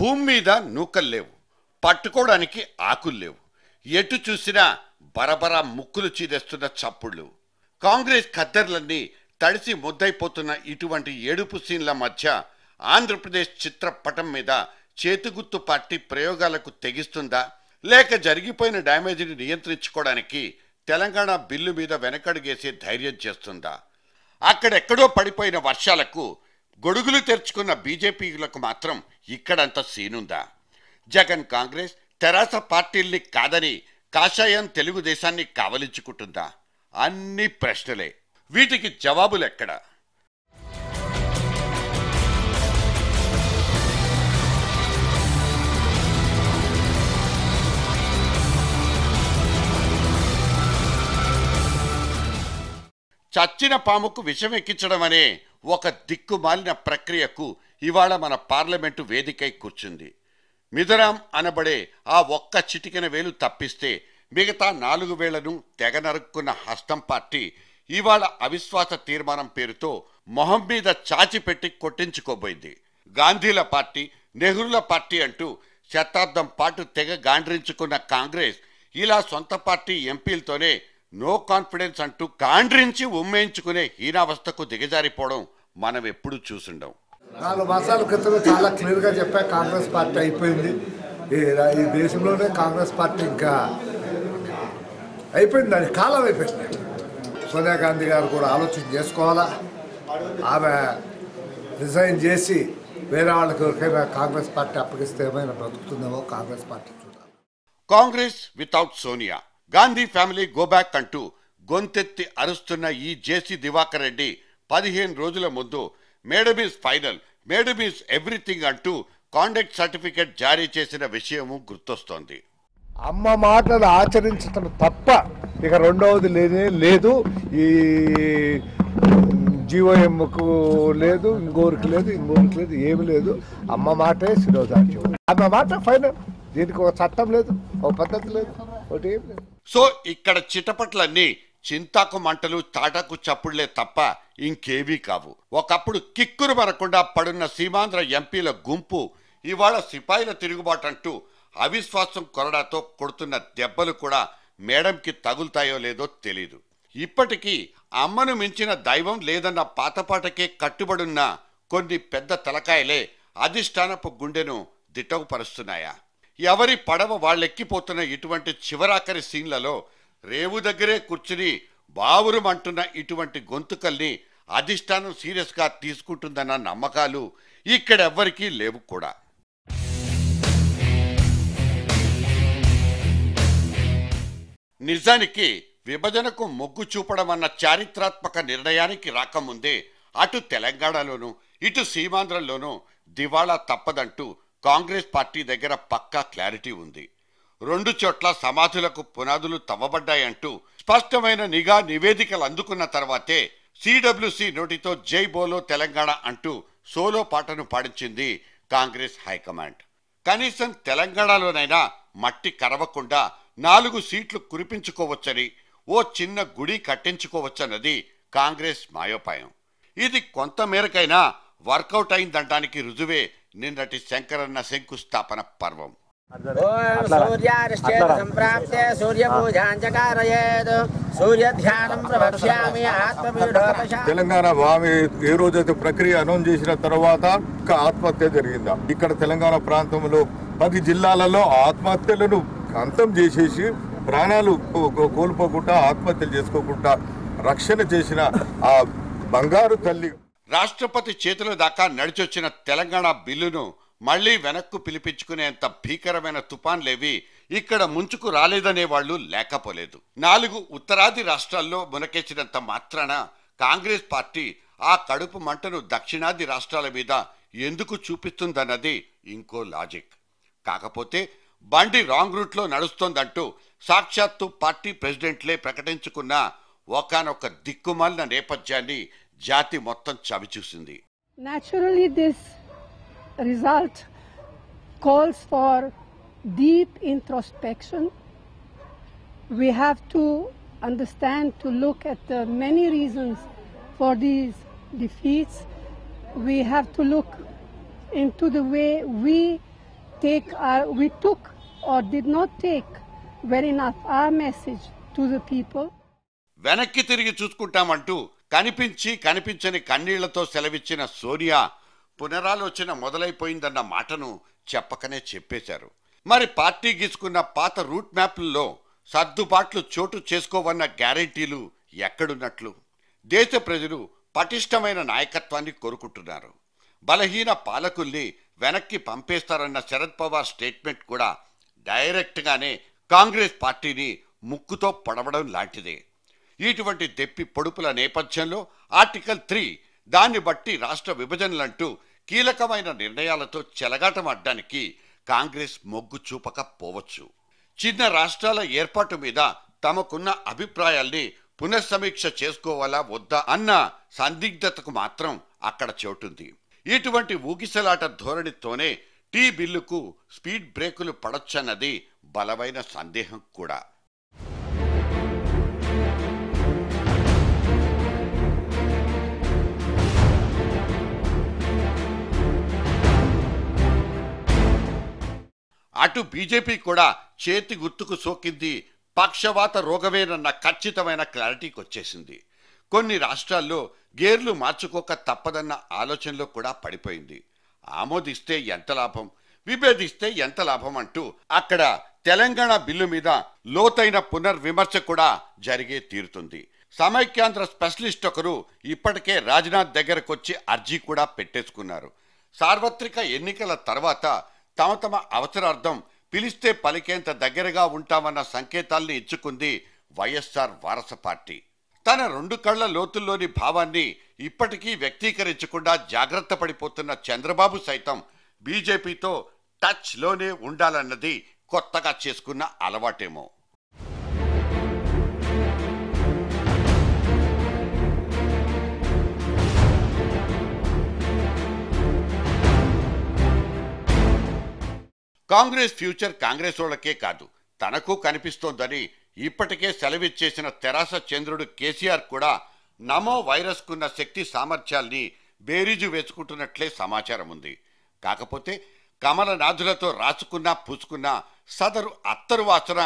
భూమి మీద నూకలు లేవు, పట్టుకోవడానికి ఆకులు లేవు, ఎటు చూసినా బరబరా ముక్కులు చీదేస్తున్న చప్పుళ్ళు. కాంగ్రెస్ ఖద్దర్లన్నీ తడిసి ముద్దైపోతున్న ఇటువంటి ఏడుపు సీన్ల మధ్య ఆంధ్రప్రదేశ్ చిత్రపటం మీద చేతిగుర్తు పార్టీ ప్రయోగాలకు తెగిస్తుందా, లేక జరిగిపోయిన డ్యామేజీని నియంత్రించుకోవడానికి తెలంగాణ బిల్లు మీద వెనకడుగేసే ధైర్యం చేస్తుందా? అక్కడెక్కడో పడిపోయిన వర్షాలకు గొడుగులు తెరుచుకున్న బీజేపీలకు మాత్రం ఇక్కడంత సీనుందా? జగన్ కాంగ్రెస్ తెరాస పార్టీల్ని కాదని కాషాయం తెలుగుదేశాన్ని కావలించుకుంటుందా? అన్ని ప్రశ్నలే. వీటికి జవాబులెక్కడ? చచ్చిన పాముకు విషం ఎక్కించడం అనే ఒక దిక్కుమాలిన ప్రక్రియకు ఇవాళ మన పార్లమెంటు వేదికై కూర్చుంది. మిజోరాం అనబడే ఆ ఒక్క చిటికెన వేలు తప్పిస్తే మిగతా 4 వేలను తెగ నరుక్కున్న హస్తం పార్టీ ఇవాళ అవిశ్వాస తీర్మానం పేరుతో మొహం మీద చాచిపెట్టి కొట్టించుకోబోయింది. గాంధీల పార్టీ, నెహ్రూల పార్టీ అంటూ శతాబ్దం పాటు తెగ గాండ్రించుకున్న కాంగ్రెస్ ఇలా సొంత పార్టీ ఎంపీలతోనే నో కాన్ఫిడెన్స్ అంటూ గాండ్రించి ఉమ్మేయించుకునే హీనావస్థకు దిగజారిపోవడం మనం ఎప్పుడు చూసుండం. 4 మాసాల క్రితమే చాలా క్లియర్గా చెప్పా, కాంగ్రెస్ పార్టీ అయిపోయింది. ఈ దేశంలోనే కాంగ్రెస్ పార్టీ ఇంకా అయిపోయింది, దాని కాలం అయిపోయింది. సోనియా గాంధీ గారు కూడా ఆలోచన చేసుకోవాలా. ఆమె రిజైన్ చేసి వేరే వాళ్ళకి ఎవరికైనా కాంగ్రెస్ పార్టీ అప్పగిస్తే ఏమైనా బ్రతుకుతుందేమో కాంగ్రెస్ పార్టీ చూడాలి. Congress without Sonia, Gandhi family go back అంటూ గొంతెత్తి అరుస్తున్న ఈ జేసీ దివాకర్ రెడ్డి 15 రోజుల ముందు madam is final, madam is everything అంటూ కాండక్ట్ సర్టిఫికెట్ జారీ చేసిన విషయము గుర్తొస్తోంది. అమ్మ మాటలు ఆచరించడం తప్ప ఇక రెండవది లేనే లేదు. ఈ జీవోఎంకు లేదు, ఇంకోరికి లేదు, ఏమి లేదు. అమ్మ మాటే శిరోధార్యం. అమ్మ మాట ఫైనల్. దీనికి ఒక చట్టం లేదు, ఒక పద్ధతి లేదు, ఒకటి ఏం లేదు. సో ఇక్కడ చిటపట్లన్నీ చింతాకు మంటలు, తాటాకు చప్పుళ్లే తప్ప ఇంకేవీ కావు. ఒకప్పుడు కిక్కురు మరకుండా పడున్న సీమాంధ్ర ఎంపీల గుంపు ఇవాళ సిపాయిల తిరుగుబాటంటూ అవిశ్వాసం కొరడాతో కొడుతున్న దెబ్బలు కూడా మేడంకి తగులుతాయో లేదో తెలీదు. ఇప్పటికీ అమ్మను మించిన దైవం లేదన్న పాతపాటకే కట్టుబడున్న కొన్ని పెద్ద తలకాయలే అధిష్టానపు గుండెను దిట్టవుపరుస్తున్నాయా? ఎవరి పడవ వాళ్ళెక్కిపోతున్న ఇటువంటి చివరాఖరి సీన్లలో రేవు దగ్గరే కూర్చుని బావురుమంటున్న ఇటువంటి గొంతుకల్ని అధిష్టానం సీరియస్గా తీసుకుంటుందన్న నమ్మకాలు ఇక్కడెవ్వరికీ లేవు కూడా. నిజానికి విభజనకు మొగ్గు చూపడం అన్న చారిత్రాత్మక నిర్ణయానికి రాకముందే అటు తెలంగాణలోనూ ఇటు సీమాంధ్రలోనూ దివాళా తప్పదంటూ కాంగ్రెస్ పార్టీ దగ్గర పక్కా క్లారిటీ ఉంది. 2 చోట్ల సమాధులకు పునాదులు తవ్వబడ్డాయంటూ స్పష్టమైన నిఘా నివేదికలు అందుకున్న తర్వాతే సిడబ్ల్యూసి నోటితో జై బోలో తెలంగాణ అంటూ సోలో పాటను పాడించింది కాంగ్రెస్ హైకమాండ్. కనీసం తెలంగాణలోనైనా మట్టి కరవకుండా 4 సీట్లు కురిపించుకోవచ్చని, ఓ చిన్న గుడి కట్టించుకోవచ్చన్నది కాంగ్రెస్ మాయోపాయం. ఇది కొంతమేరకైనా వర్కౌట్ అయిందనడానికి రుజువే నిన్నటి శంకరన్న శంకుస్థాపన పర్వం. తెలంగాణ భావి ఏ రోజైతే ప్రక్రియ అనౌన్స్ చేసిన తర్వాత ఆత్మహత్య జరిగిందా? ఇక్కడ తెలంగాణ ప్రాంతంలో 10 జిల్లాలలో ఆత్మహత్యలను అంతం చేసేసి ప్రాణాలు కోల్పోకుండా ఆత్మహత్యలు చేసుకోకుండా రక్షణ చేసిన ఆ బంగారు తల్లి. రాష్ట్రపతి చేతుల దాకా నడిచొచ్చిన తెలంగాణ బిల్లును మళ్లీ వెనక్కు పిలిపించుకునేంత భీకరమైన తుఫాన్లేవి ఇక్కడ ముంచుకు రాలేదనే వాళ్లు లేకపోలేదు. 4 ఉత్తరాది రాష్ట్రాల్లో మునకేసినంత మాత్రాన కాంగ్రెస్ పార్టీ ఆ కడుపు మంటను దక్షిణాది రాష్ట్రాల మీద ఎందుకు చూపిస్తుందన్నది ఇంకో లాజిక్. కాకపోతే బండి రాంగ్ రూట్లో నడుస్తోందంటూ సాక్షాత్తు పార్టీ ప్రెసిడెంట్లే ప్రకటించుకున్న ఒకానొక దిక్కుమాలిన నేపథ్యాన్ని జాతి మొత్తం చవిచూసింది. Naturally, this result calls for deep introspection. We have to understand, to look at the many reasons for these defeats. We have to look into the way we we took or did not take well enough our message to the people. వెనక్కి తిరిగి చూసుకుంటామంటూ కనిపించని కన్నీళ్లతో సెలవిచ్చిన సోనియా పునరాలోచన మొదలైపోయిందన్న మాటను చెప్పకనే చెప్పేశారు. మరి party గీసుకున్న పాత రూట్ మ్యాప్లలో సర్దుబాట్లు చోటు చేసుకోవన్న గ్యారెంటీలు ఎక్కడున్నట్లు? దేశ ప్రజలు పటిష్టమైన నాయకత్వాన్ని కోరుకుంటున్నారు. బలహీన పాలకుల్ని వెనక్కి పంపేస్తారన్న శరద్ పవార్ స్టేట్మెంట్ కూడా డైరెక్ట్గానే కాంగ్రెస్ పార్టీని ముక్కుతో పొడవడం లాంటిదే. ఇటువంటి దెప్పి పొడుపుల నేపథ్యంలో ఆర్టికల్ 3 దాన్ని బట్టి రాష్ట్ర విభజనలంటూ కీలకమైన నిర్ణయాలతో చెలగాటమాడడానికి కాంగ్రెస్ మొగ్గు చూపకపోవచ్చు. చిన్న రాష్ట్రాల ఏర్పాటు మీద తమకున్న అభిప్రాయాల్ని పునఃసమీక్ష చేసుకోవాలా వద్దా అన్న సందిగ్ధతకు మాత్రం అక్కడ చోటుంది. ఇటువంటి ఊగిసలాట ధోరణితోనే టీ బిల్లుకు స్పీడ్ బ్రేకులు పడొచ్చన్నది బలమైన సందేహం కూడా. అటు బీజేపీ కూడా చేతి గుర్తుకు సోకింది పక్షవాత రోగమేనన్న ఖచ్చితమైన క్లారిటీకి వచ్చేసింది. కొన్ని రాష్ట్రాల్లో గేర్లు మార్చుకోక తప్పదన్న ఆలోచనలో కూడా పడిపోయింది. ఆమోదిస్తే ఎంత లాభం, విభేదిస్తే ఎంత లాభం అంటూ అక్కడ తెలంగాణ బిల్లు మీద లోతైన పునర్విమర్శ కూడా జరిగే తీరుతుంది. సమైక్యాంధ్ర స్పెషలిస్ట్ ఒకరు ఇప్పటికే రాజ్నాథ్ దగ్గరకొచ్చి అర్జీ కూడా పెట్టేసుకున్నారు. సార్వత్రిక ఎన్నికల తర్వాత తమ అవసరార్థం పిలిస్తే పలికేంత దగ్గరగా ఉంటామన్న సంకేతాల్ని ఇచ్చుకుంది వైఎస్ఆర్ వారస పార్టీ. తన 2 కళ్ల లోతుల్లోని భావాన్ని ఇప్పటికీ వ్యక్తీకరించకుండా జాగ్రత్త పడిపోతున్న చంద్రబాబు సైతం బీజేపీతో టచ్ లోనే ఉండాలన్నది కొత్తగా చేసుకున్న అలవాటేమో. కాంగ్రెస్ ఫ్యూచర్ కాంగ్రెస్ వాళ్ళకే కాదు తనకు కనిపిస్తోందని ఇప్పటికే సెలవిచ్చేసిన తెరాస చంద్రుడు కేసీఆర్ కూడా నమో వైరస్కున్న శక్తి సామర్థ్యాల్ని బేరీజు వేసుకుంటున్నట్లే సమాచారం ఉంది. కాకపోతే కమలనాథులతో రాసుకున్నా పూసుకున్నా సదరు అత్తరు వాసన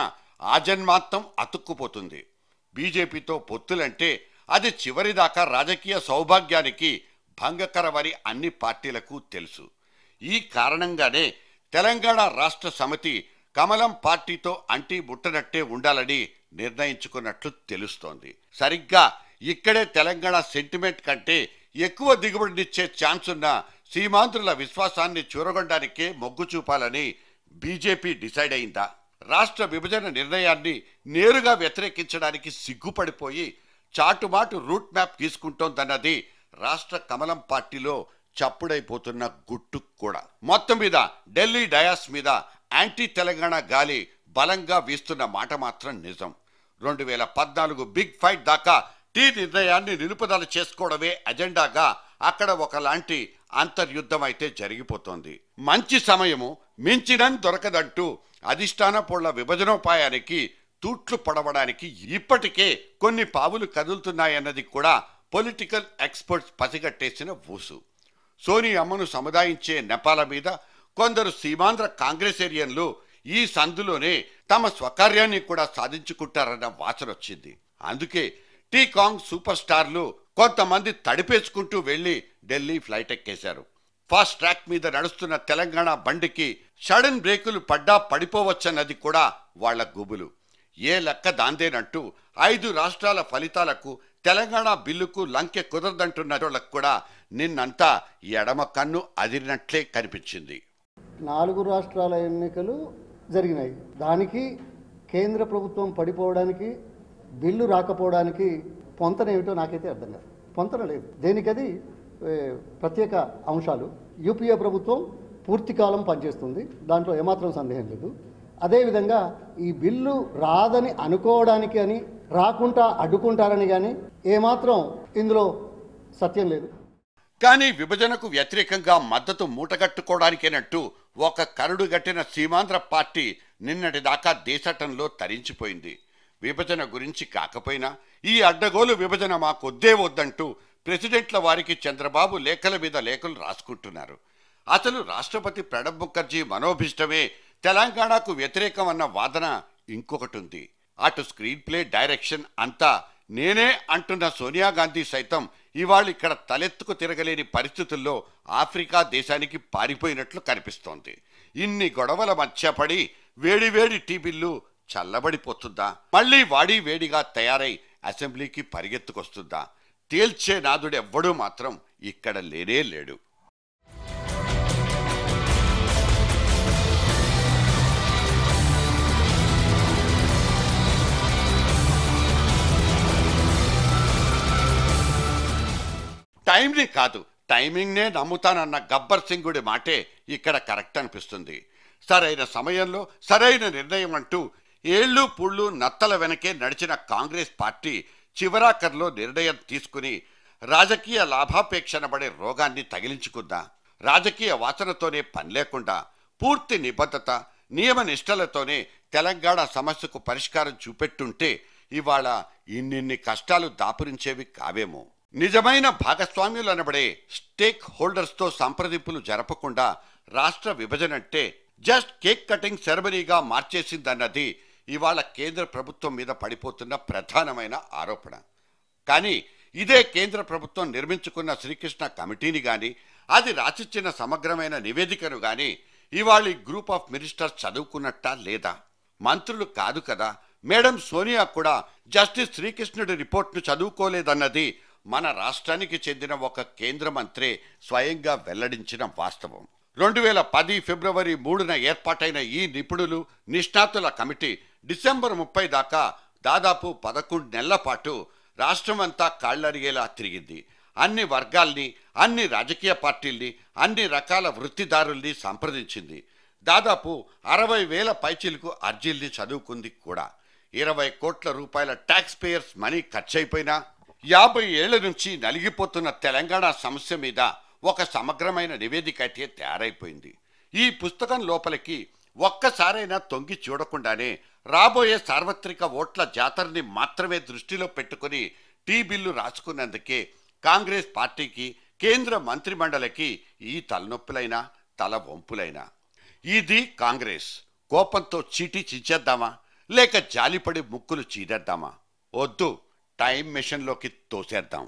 ఆజన్మాంతం అతుక్కుపోతుంది. బీజేపీతో పొత్తులంటే అది చివరిదాకా రాజకీయ సౌభాగ్యానికి భంగకరమని అన్ని పార్టీలకు తెలుసు. ఈ కారణంగానే తెలంగాణ రాష్ట్ర సమితి కమలం పార్టీతో అంటీ ముట్టనట్టే ఉండాలని నిర్ణయించుకున్నట్లు తెలుస్తోంది. సరిగ్గా ఇక్కడే తెలంగాణ సెంటిమెంట్ కంటే ఎక్కువ దిగుబడినిచ్చే ఛాన్స్ ఉన్న సీమాంధ్రుల విశ్వాసాన్ని చూరగొనడానికే మొగ్గు చూపాలని బీజేపీ డిసైడ్ అయిందా? రాష్ట్ర విభజన నిర్ణయాన్ని నేరుగా వ్యతిరేకించడానికి సిగ్గుపడిపోయి చాటుమాటు రూట్ మ్యాప్ తీసుకుంటోందన్నది రాష్ట్ర కమలం పార్టీలో చప్పుడైపోతున్న గుట్టు కూడా. మొత్తం మీద ఢిల్లీ డయాస్ మీద యాంటీ తెలంగాణ గాలి బలంగా వీస్తున్న మాట మాత్రం నిజం. 2014 బిగ్ ఫైట్ దాకా టీ నిర్ణయాన్ని నిలుపుదల చేసుకోవడమే అజెండాగా అక్కడ ఒకలాంటి అంతర్యుద్ధం అయితే జరిగిపోతోంది. మంచి సమయము మించినం దొరకదంటూ అధిష్టాన పొళ్ల విభజనోపాయానికి తూట్లు పడవడానికి ఇప్పటికే కొన్ని పావులు కదులుతున్నాయన్నది కూడా పొలిటికల్ ఎక్స్పర్ట్స్ పసిగట్టేసిన ఊసు. సోనియమ్మను సముదాయించే నెపాల మీద కొందరు సీమాంధ్ర కాంగ్రెసేరియన్లు ఈ సందులోనే తమ స్వకార్యాన్ని కూడా సాధించుకుంటారన్న వాసన వచ్చింది. అందుకే టీ కాంగ్ సూపర్ స్టార్లు కొంతమంది తడిపేసుకుంటూ వెళ్లి ఢిల్లీ ఫ్లైట్ ఎక్కేశారు. ఫాస్ట్ ట్రాక్ మీద నడుస్తున్న తెలంగాణ బండికి సడన్ బ్రేకులు పడ్డా పడిపోవచ్చన్నది కూడా వాళ్ల గుబులు. ఏ లెక్క దాందేనంటూ 5 రాష్ట్రాల ఫలితాలకు తెలంగాణ బిల్లుకు లంకె కుదరదంటున్న వాళ్ళకు కూడా నిన్నంతా ఎడమ కన్ను అదిరినట్లే కనిపించింది. 4 రాష్ట్రాల ఎన్నికలు జరిగినాయి. దానికి కేంద్ర ప్రభుత్వం పడిపోవడానికి, బిల్లు రాకపోవడానికి పొంతనేమిటో నాకైతే అర్థం కాదు. పొంతన లేదు దేనికది. ప్రత్యేక అంశాలు. యూపీఏ ప్రభుత్వం పూర్తి కాలం పనిచేస్తుంది, దాంట్లో ఏమాత్రం సందేహం లేదు. అదేవిధంగా ఈ బిల్లు రాదని అనుకోవడానికి అని, రాకుండా అడ్డుకుంటారని కానీ ఏమాత్రం ఇందులో సత్యం లేదు. కానీ విభజనకు వ్యతిరేకంగా మద్దతు మూటగట్టుకోవడానికేనట్టు ఒక కరుడు గట్టిన సీమాంధ్ర పార్టీ నిన్నటి దాకా దేశటంలో తరించిపోయింది. విభజన గురించి కాకపోయినా ఈ అడ్డగోలు విభజన మాకొద్దే వద్దంటూ ప్రెసిడెంట్ల వారికి చంద్రబాబు లేఖల మీద లేఖలు రాసుకుంటున్నారు. అసలు రాష్ట్రపతి ప్రణబ్ ముఖర్జీ మనోభిష్టమే తెలంగాణకు వ్యతిరేకం అన్న వాదన ఇంకొకటి ఉంది. అటు స్క్రీన్ ప్లే డైరెక్షన్ అంతా నేనే అంటున్న సోనియా గాంధీ సైతం ఇవాళ ఇక్కడ తలెత్తుకు తిరగలేని పరిస్థితుల్లో ఆఫ్రికా దేశానికి పారిపోయినట్లు కనిపిస్తోంది. ఇన్ని గొడవల మధ్య పడి వేడివేడి టీ బిల్లు చల్లబడిపోతుందా, మళ్ళీ వాడి వేడిగా తయారై అసెంబ్లీకి పరిగెత్తుకొస్తుందా? తేల్చే నాదుడెవ్వడూ మాత్రం ఇక్కడ లేనే లేడు. టైంని కాదు, టైమింగ్నే నమ్ముతానన్న గబ్బర్ సింగుడి మాటే ఇక్కడ కరెక్ట్ అనిపిస్తుంది. సరైన సమయంలో సరైన నిర్ణయం అంటూ ఏళ్ళు పుళ్ళు నత్తల వెనకే నడిచిన కాంగ్రెస్ పార్టీ చివరాఖర్లో నిర్ణయం తీసుకుని రాజకీయ లాభాపేక్షనబడే రోగాన్ని తగిలించుకుందా? రాజకీయ వాసనతోనే పని లేకుండా పూర్తి నిబద్ధత నియమ నిష్టలతోనే తెలంగాణ సమస్యకు పరిష్కారం చూపెట్టుంటే ఇవాళ ఇన్నిన్ని కష్టాలు దాపురించేవి కావేమో. నిజమైన భాగస్వామ్యులు అనబడే స్టేక్ హోల్డర్స్తో సంప్రదింపులు జరపకుండా రాష్ట్ర విభజన అంటే జస్ట్ కేక్ కటింగ్ సెరమనీగా మార్చేసిందన్నది ఇవాళ కేంద్ర ప్రభుత్వం మీద పడిపోతున్న ప్రధానమైన ఆరోపణ. కానీ ఇదే కేంద్ర ప్రభుత్వం నిర్మించుకున్న శ్రీకృష్ణ కమిటీని కానీ అది రాసిచ్చిన సమగ్రమైన నివేదికను కానీ ఇవాళ గ్రూప్ ఆఫ్ మినిస్టర్స్ చదువుకున్నట్టా లేదా? మంత్రులు కాదు కదా, మేడం సోనియా కూడా జస్టిస్ శ్రీకృష్ణుడి రిపోర్ట్ను చదువుకోలేదన్నది మన రాష్ట్రానికి చెందిన ఒక కేంద్ర మంత్రే స్వయంగా వెల్లడించిన వాస్తవం. 2010 ఫిబ్రవరి 3న ఏర్పాటైన ఈ నిపుణులు నిష్ణాతుల కమిటీ డిసెంబర్ 30 దాకా దాదాపు 11 నెలల పాటు రాష్ట్రమంతా కాళ్లరిగేలా తిరిగింది. అన్ని వర్గాల్ని, అన్ని రాజకీయ పార్టీల్ని, అన్ని రకాల వృత్తిదారుల్ని సంప్రదించింది. దాదాపు 60,000 పైచిలకు అర్జీల్ని చదువుకుంది కూడా. 20 కోట్ల రూపాయల ట్యాక్స్ పేయర్స్ మనీ ఖర్చయిపోయినా 50 ఏళ్ల నుంచి నలిగిపోతున్న తెలంగాణ సమస్య మీద ఒక సమగ్రమైన నివేదిక అయితే తయారైపోయింది. ఈ పుస్తకం లోపలికి ఒక్కసారైనా తొంగి చూడకుండానే రాబోయే సార్వత్రిక ఓట్ల జాతరని మాత్రమే దృష్టిలో పెట్టుకుని టీ బిల్లు రాసుకున్నందుకే కాంగ్రెస్ పార్టీకి, కేంద్ర మంత్రిమండలికి ఈ తలనొప్పులైనా తల వంపులైనా. ఇది కాంగ్రెస్. కోపంతో చీటీ చించేద్దామా, లేక జాలిపడి ముక్కులు చీదేద్దామా? వద్దు, టైం మెషిన్లోకి తోసేద్దాం.